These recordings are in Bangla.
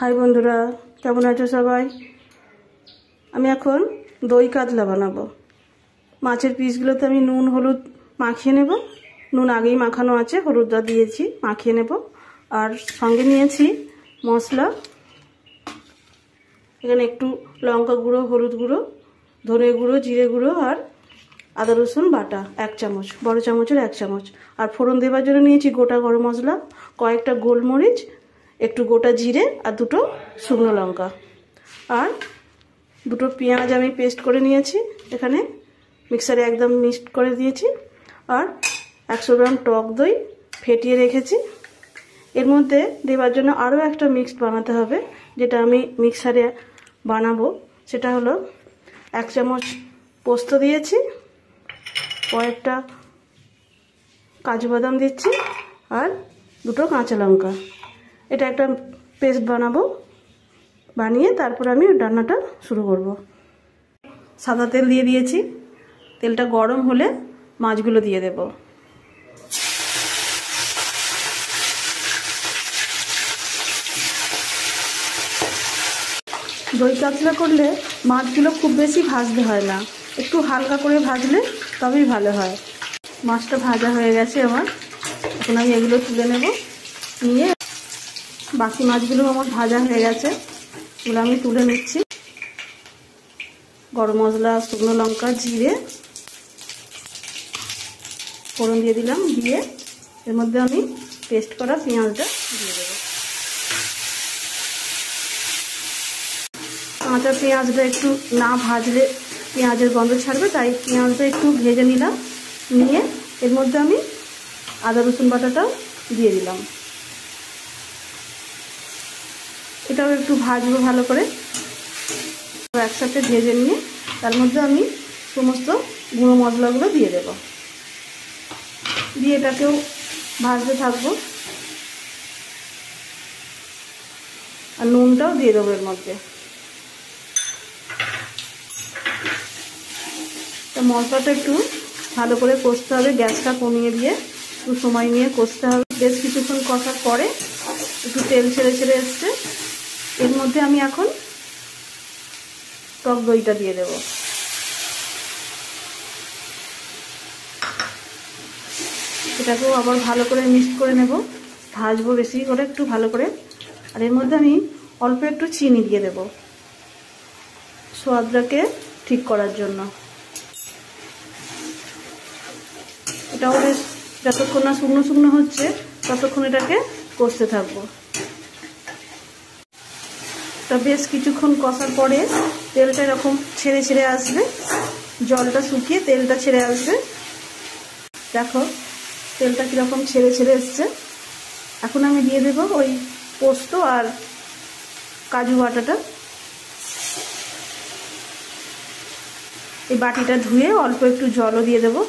হাই বন্ধুরা, কেমন আছো সবাই? আমি এখন দই কাতলা বানাবো। মাছের পিসগুলোতে আমি নুন হলুদ মাখিয়ে নেব। নুন আগেই মাখানো আছে, হলুদটা দিয়েছি, মাখিয়ে নেব। আর সঙ্গে নিয়েছি মশলা। এখানে একটু লঙ্কা গুঁড়ো, হলুদ গুঁড়ো, ধনে গুঁড়ো, জিরে গুঁড়ো আর আদা রসুন বাটা 1 চামচ, বড় চামচের 1 চামচ। আর ফোড়ন দেওয়ার জন্য নিয়েছি গোটা গরম মশলা, কয়েকটা গোলমরিচ, একটু গোটা জিরে আর 2টো শুকনো লঙ্কা। আর 2টো পেঁয়াজ আমি পেস্ট করে নিয়েছি, এখানে মিক্সারে একদম মিক্সড করে দিয়েছি। আর 100 গ্রাম টক দই ফেটিয়ে রেখেছি। এর মধ্যে দেওয়ার জন্য আরও একটা মিক্সড বানাতে হবে, যেটা আমি মিক্সারে বানাবো। সেটা হলো 1 চামচ পোস্ত দিয়েছি, কয়েকটা কাজু বাদাম দিচ্ছি আর 2টো কাঁচা লঙ্কা। এটা একটা পেস্ট বানাবো, বানিয়ে তারপর আমি রান্নাটা শুরু করব। সাদা তেল দিয়ে দিয়েছি, তেলটা গরম হলে মাছগুলো দিয়ে দেব। দই কাতলা করলে মাছগুলো খুব বেশি ভাজতে হয় না, একটু হালকা করে ভাজলে তবেই ভালো হয়। মাছটা ভাজা হয়ে গেছে আমার, এখন আমি এগুলো তুলে নেব। নিয়ে বাকি মাছগুলো আমার ভাজা হয়ে গেছে, এগুলো আমি তুলে নিচ্ছি। গরম মশলা, শুকনো লঙ্কা, জিরে ফোড়ন দিয়ে দিলাম। দিয়ে এর মধ্যে আমি পেস্ট করা পেঁয়াজটা দিয়ে দেবো। কাঁচা পেঁয়াজটা একটু না ভাজলে পেঁয়াজের গন্ধ ছাড়বে, তাই পেঁয়াজটা একটু ভেজে নিলাম। নিয়ে এর মধ্যে আমি আদা রসুন বাটাটাও দিয়ে দিলাম। এটাও একটু ভাজবো ভালো করে। একসাথে ভেজে নিয়ে তার মধ্যে আমি সমস্ত গুঁড়ো মশলাগুলো দিয়ে দেব। দিয়ে এটাকেও ভাজতে থাকবো। আর নুনটাও দিয়ে দেবো এর মধ্যে। তা মশলাটা একটু ভালো করে কষতে হবে, গ্যাসটা কমিয়ে দিয়ে একটু সময় নিয়ে কষতে হবে। বেশ কিছুক্ষণ কষার পরে একটু তেল ছেড়ে ছেড়ে এসছে। এর মধ্যে আমি এখন টক দইটা দিয়ে দেব। এটাকেও আবার ভালো করে মিক্স করে নেব, ভাজবো বেশি করে একটু ভালো করে। আর এর মধ্যে আমি অল্প একটু চিনি দিয়ে দেব, স্বাদটাকে ঠিক করার জন্য। এটাও বেশ যতক্ষণ না শুকনো শুকনো হচ্ছে ততক্ষণ এটাকে কষতে থাকবো। তা বেশ কিছুক্ষণ কষার পরে তেলটা এরকম ছেড়ে ছেড়ে আসবে, জলটা শুকিয়ে তেলটা ছেড়ে আসবে। দেখো তেলটা কীরকম ছেড়ে ছেড়ে এসছে। এখন আমি দিয়ে দেবো ওই পোস্ত আর কাজু বাটাটা। এই বাটিটা ধুয়ে অল্প একটু জলও দিয়ে দেবো।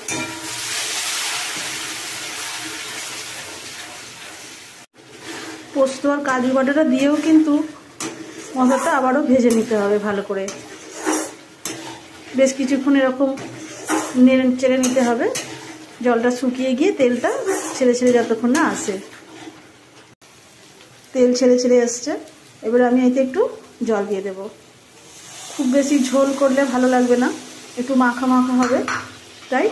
পোস্ত আর কাজু বাটাটা দিয়েও কিন্তু মশলাটা আবারও ভেজে নিতে হবে ভালো করে। বেশ কিছুক্ষণ এরকম নেড়ে চেড়ে নিতে হবে, জলটা শুকিয়ে গিয়ে তেলটা ছেড়ে ছেড়ে যতক্ষণ না আসে। তেল ছেড়ে ছেড়ে আসছে, এবার আমি এতে একটু জল দিয়ে দেব। খুব বেশি ঝোল করলে ভালো লাগবে না, একটু মাখা মাখা হবে, তাই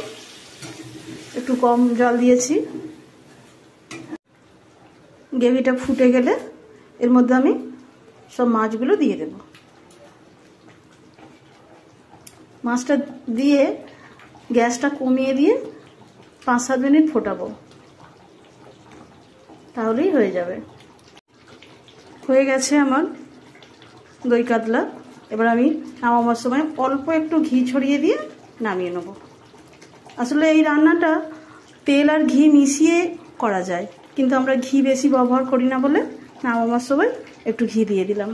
একটু কম জল দিয়েছি। গ্রেভিটা ফুটে গেলে এর মধ্যে আমি সব মাছগুলো দিয়ে দেব। মাছটা দিয়ে গ্যাসটা কমিয়ে দিয়ে 5-7 মিনিট ফোটাবো, তাহলেই হয়ে যাবে। হয়ে গেছে আমার দই কাতলা। এবার আমি নামাবার সময় অল্প একটু ঘি ছড়িয়ে দিয়ে নামিয়ে নেব। আসলে এই রান্নাটা তেল আর ঘি মিশিয়ে করা যায়, কিন্তু আমরা ঘি বেশি ব্যবহার করি না বলে নামাবার সময় একটু ঘি দিয়ে দিলাম।